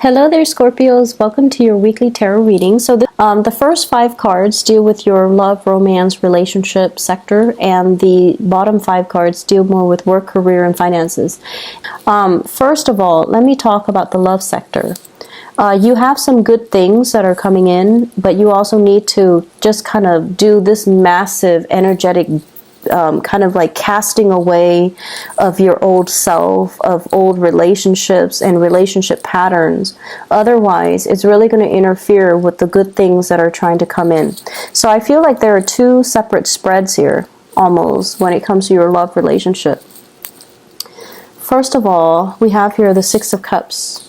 Hello there, Scorpios. Welcome to your weekly tarot reading. So the first 5 cards deal with your love, romance, relationship sector, and the bottom 5 cards deal more with work, career, and finances. First of all, let me talk about the love sector. You have some good things that are coming in, but you also need to just kind of do this massive energetic kind of like casting away of your old self, of old relationships and relationship patterns. Otherwise, it's really going to interfere with the good things that are trying to come in. So I feel like there are 2 separate spreads here, almost, when it comes to your love relationship. First of all, we have here the 6 of Cups.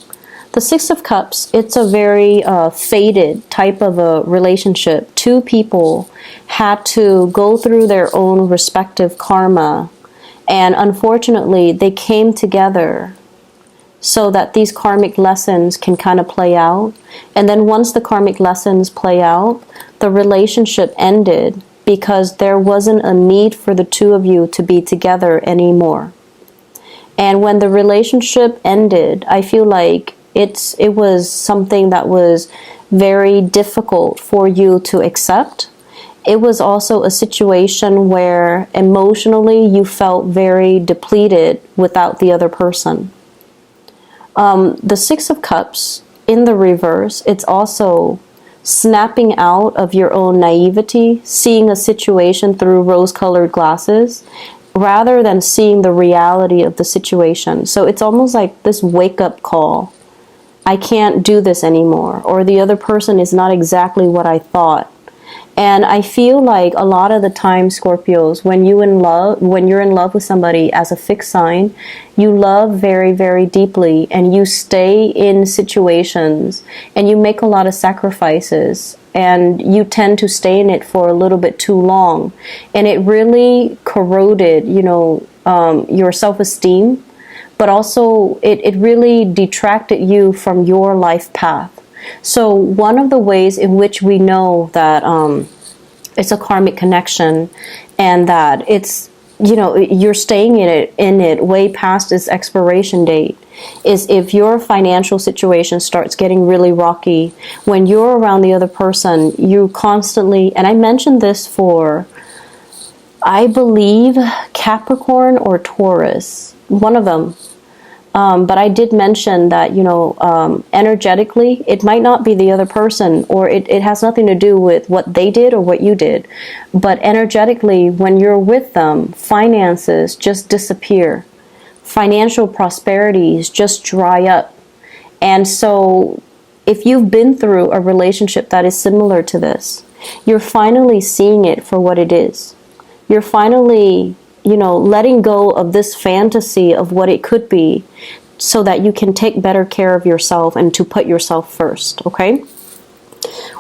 The 6 of Cups, it's a very faded type of a relationship. 2 people had to go through their own respective karma, and unfortunately they came together so that these karmic lessons can kind of play out. And then once the karmic lessons play out, the relationship ended because there wasn't a need for the 2 of you to be together anymore. And when the relationship ended, I feel like it was something that was very difficult for you to accept. It was also a situation where emotionally you felt very depleted without the other person. The 6 of Cups in the reverse, it's also snapping out of your own naivety, seeing a situation through rose-colored glasses, rather than seeing the reality of the situation. So it's almost like this wake-up call. I can't do this anymore, or the other person is not exactly what I thought. And I feel like a lot of the time, Scorpios, when you're in love with somebody as a fixed sign, you love very, very deeply, and you stay in situations and you make a lot of sacrifices, and you tend to stay in it for a little bit too long, and it really corroded, your self-esteem. But also it really detracted you from your life path. So one of the ways in which we know that it's a karmic connection, and that it's, you're staying in it way past its expiration date, is if your financial situation starts getting really rocky. When you're around the other person, you constantly, and I mentioned this for, I believe, Capricorn or Taurus, one of them. But I did mention that, energetically, it might not be the other person, or it has nothing to do with what they did or what you did. But energetically, when you're with them, finances just disappear. Financial prosperities just dry up. And so if you've been through a relationship that is similar to this, you're finally seeing it for what it is. You're finally letting go of this fantasy of what it could be, so that you can take better care of yourself and to put yourself first, okay?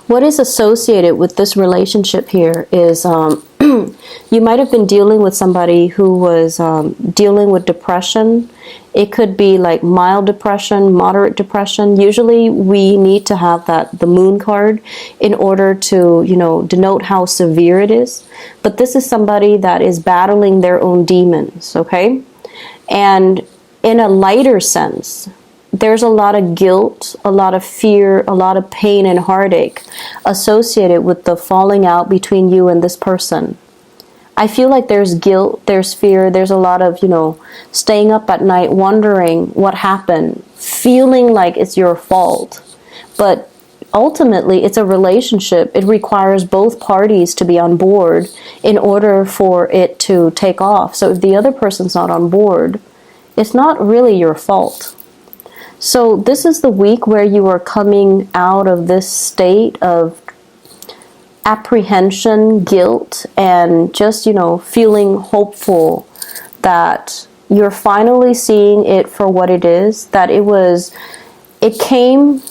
What is associated with this relationship here is you might have been dealing with somebody who was dealing with depression. It could be like mild depression, moderate depression. Usually we need to have the moon card in order to, denote how severe it is. But this is somebody that is battling their own demons, okay? And in a lighter sense, there's a lot of guilt, a lot of fear, a lot of pain and heartache associated with the falling out between you and this person. I feel like there's guilt, there's fear, there's a lot of, staying up at night wondering what happened, feeling like it's your fault. But ultimately, it's a relationship. It requires both parties to be on board in order for it to take off. So if the other person's not on board, it's not really your fault. So this is the week where you are coming out of this state of apprehension, guilt, and just, feeling hopeful that you're finally seeing it for what it is, that it came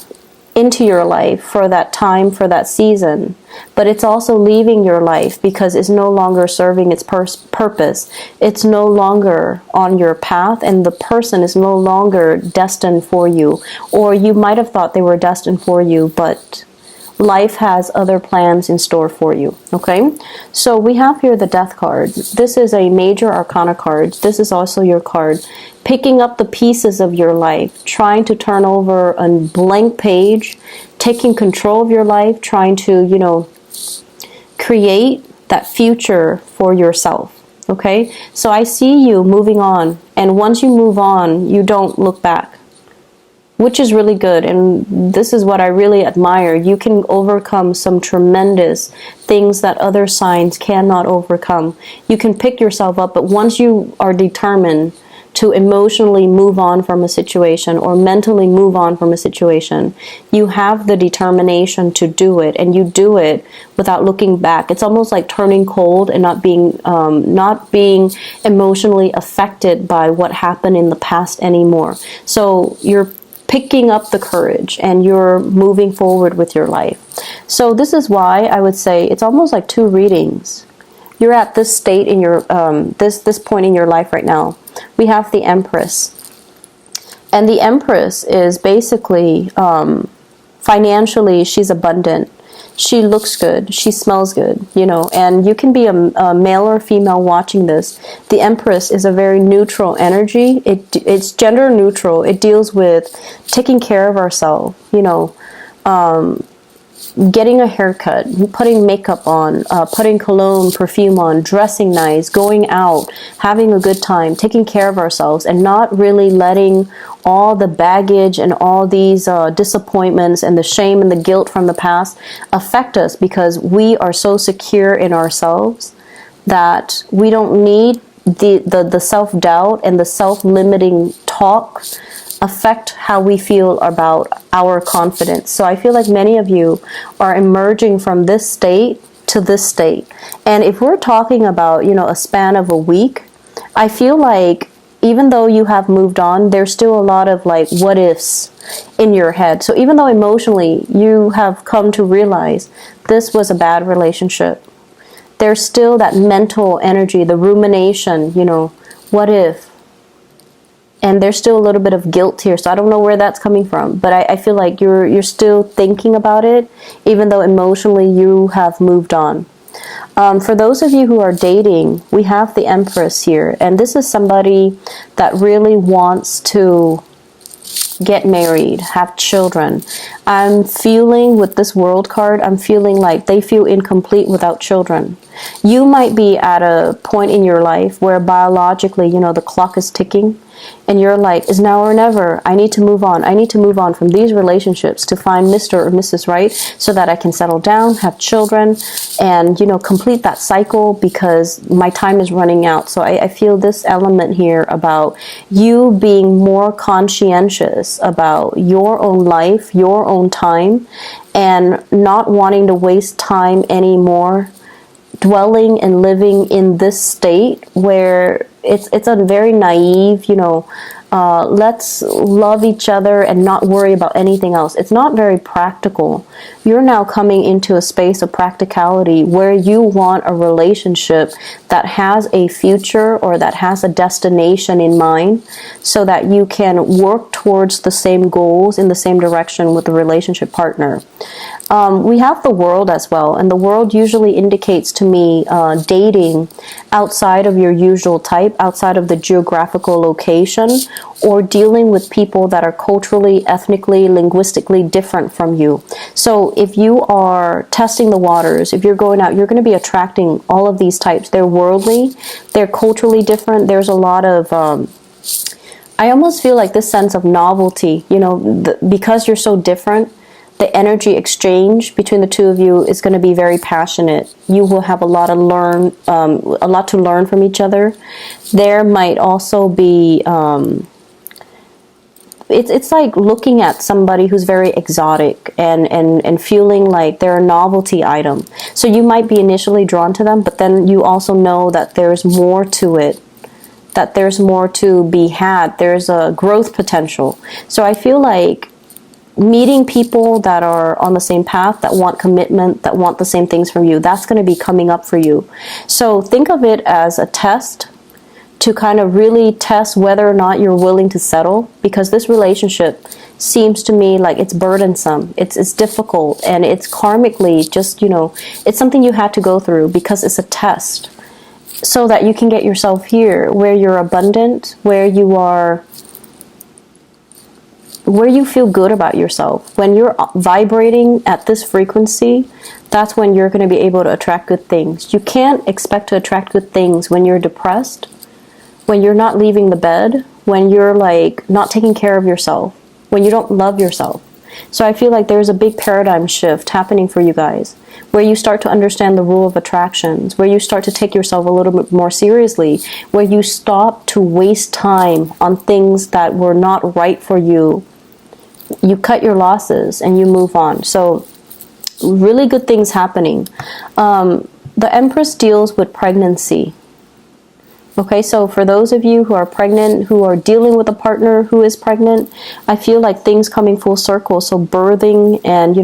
into your life for that time, for that season, but it's also leaving your life because it's no longer serving its purpose. It's no longer on your path, and the person is no longer destined for you. Or you might have thought they were destined for you, but life has other plans in store for you, okay? So we have here the Death card. This is a major arcana card. This is also your card. Picking up the pieces of your life, trying to turn over a blank page, taking control of your life, trying to, you know, create that future for yourself, okay? So I see you moving on, and once you move on, you don't look back, which is really good. And this is what I really admire. You can overcome some tremendous things that other signs cannot overcome. You can pick yourself up, but once you are determined to emotionally move on from a situation or mentally move on from a situation, you have the determination to do it, and you do it without looking back. It's almost like turning cold and not being emotionally affected by what happened in the past anymore. So you're picking up the courage and you're moving forward with your life. So this is why I would say it's almost like two readings. You're at this state in your this point in your life right now. We have the Empress, and the Empress is basically financially, she's abundant. She looks good. She smells good, you know, and you can be a male or female watching this. The Empress is a very neutral energy. It's gender neutral. It deals with taking care of ourselves, you know, getting a haircut, putting makeup on, putting cologne, perfume on, dressing nice, going out, having a good time, taking care of ourselves, and not really letting all the baggage and all these disappointments and the shame and the guilt from the past affect us, because we are so secure in ourselves that we don't need the self-doubt and the self-limiting talk affect how we feel about our confidence. So I feel like many of you are emerging from this state to this state. And if we're talking about, you know, a span of a week, I feel like even though you have moved on, there's still a lot of like what ifs in your head. So even though emotionally you have come to realize this was a bad relationship, there's still that mental energy, the rumination, you know, what if? And there's still a little bit of guilt here. So I don't know where that's coming from, but I feel like you're still thinking about it, even though emotionally you have moved on. For those of you who are dating, we have the Empress here, and this is somebody that really wants to get married, have children. I'm feeling with this World card, I'm feeling like they feel incomplete without children. You might be at a point in your life where biologically, you know, the clock is ticking, and you're like, it's now or never. I need to move on. I need to move on from these relationships to find Mr. or Mrs. Right so that I can settle down, have children, and, you know, complete that cycle because my time is running out. So I feel this element here about you being more conscientious about your own life, your own time, and not wanting to waste time anymore dwelling and living in this state where it's a very naive, you know, let's love each other and not worry about anything else. It's not very practical. You're now coming into a space of practicality where you want a relationship that has a future or that has a destination in mind so that you can work towards the same goals in the same direction with the relationship partner. We have the World as well, and the World usually indicates to me dating outside of your usual type, outside of the geographical location, or dealing with people that are culturally, ethnically, linguistically different from you. So if you are testing the waters, if you're going out, you're going to be attracting all of these types. They're worldly, they're culturally different. There's a lot of I almost feel like this sense of novelty, you know, because you're so different, the energy exchange between the two of you is going to be very passionate. You will have a lot to learn from each other. There might also be, it's like looking at somebody who's very exotic and feeling like they're a novelty item. So you might be initially drawn to them, but then you also know that there's more to it, that there's more to be had. There's a growth potential. So I feel like meeting people that are on the same path, that want commitment, that want the same things from you, that's going to be coming up for you. So think of it as a test to kind of really test whether or not you're willing to settle, because this relationship seems to me like it's burdensome, it's difficult, and it's karmically just, it's something you had to go through because it's a test, so that you can get yourself here where you're abundant, where you feel good about yourself. When you're vibrating at this frequency, that's when you're going to be able to attract good things. You can't expect to attract good things when you're depressed, when you're not leaving the bed, when you're like not taking care of yourself, when you don't love yourself. So I feel like there's a big paradigm shift happening for you guys, where you start to understand the rule of attractions, where you start to take yourself a little bit more seriously, where you stop to waste time on things that were not right for you. You cut your losses and you move on. So really good things happening. The Empress deals with pregnancy. Okay, so for those of you who are pregnant, who are dealing with a partner who is pregnant, I feel like things coming full circle. So birthing and,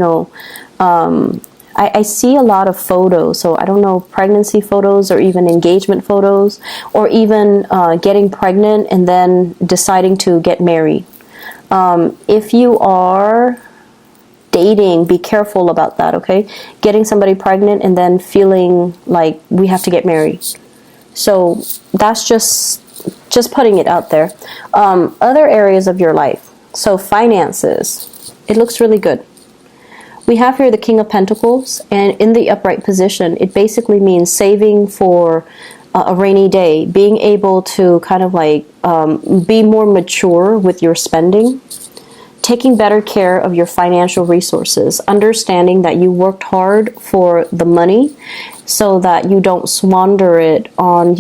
I see a lot of photos. So I don't know, pregnancy photos or even engagement photos, or even getting pregnant and then deciding to get married. If you are dating, be careful about that, okay? Getting somebody pregnant and then feeling like we have to get married. So that's just putting it out there. Other areas of your life. So finances. It looks really good. We have here the King of Pentacles, and in the upright position, it basically means saving for a rainy day, being able to kind of like be more mature with your spending, taking better care of your financial resources, understanding that you worked hard for the money so that you don't squander it on,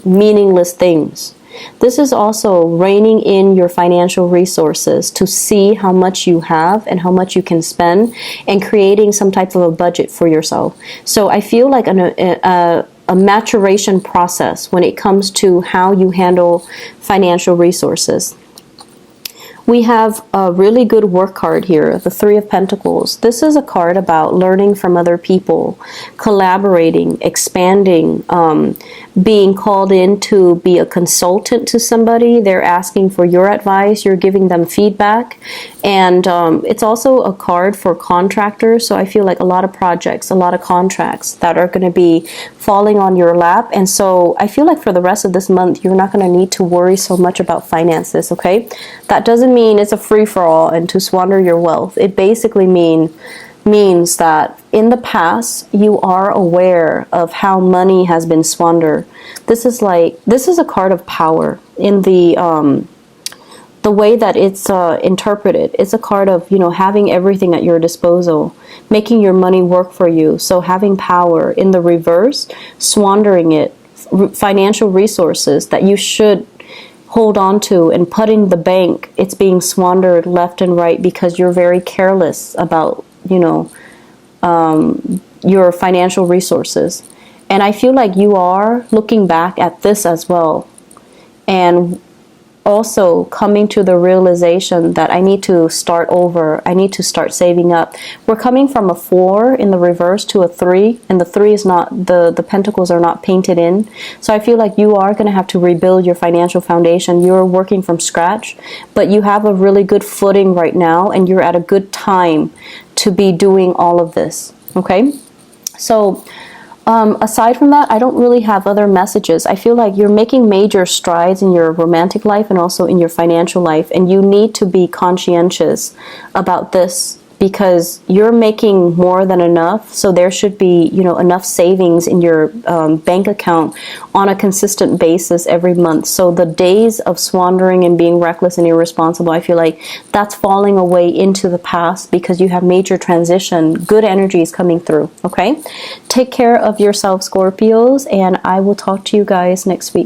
meaningless things. This is also reining in your financial resources to see how much you have and how much you can spend, and creating some type of a budget for yourself. So I feel like a maturation process when it comes to how you handle financial resources. We have a really good work card here, the Three of Pentacles. This is a card about learning from other people, collaborating, expanding, being called in to be a consultant to somebody. They're asking for your advice, you're giving them feedback. And it's also a card for contractors. So I feel like a lot of projects, a lot of contracts that are going to be falling on your lap. And so I feel like for the rest of this month, you're not going to need to worry so much about finances, okay? That doesn't mean it's a free-for-all and to squander your wealth. It basically means that in the past you are aware of how money has been squandered. This is a card of power in the way that it's interpreted. It's a card of, having everything at your disposal, making your money work for you. So having power. In the reverse, squandering it, financial resources that you should hold on to and put in the bank, it's being squandered left and right because you're very careless about, your financial resources. And I feel like you are looking back at this as well, and also coming to the realization that I need to start over. I need to start saving up. We're coming from a 4 in the reverse to a 3, and the 3 is not, the pentacles are not painted in. So I feel like you are going to have to rebuild your financial foundation. You're working from scratch, but you have a really good footing right now, and you're at a good time to be doing all of this, okay? So aside from that, I don't really have other messages. I feel like you're making major strides in your romantic life and also in your financial life, and you need to be conscientious about this because you're making more than enough. So there should be, enough savings in your bank account on a consistent basis every month. So the days of squandering and being reckless and irresponsible, I feel like that's falling away into the past because you have major transition. Good energy is coming through, okay? Take care of yourself, Scorpios, and I will talk to you guys next week.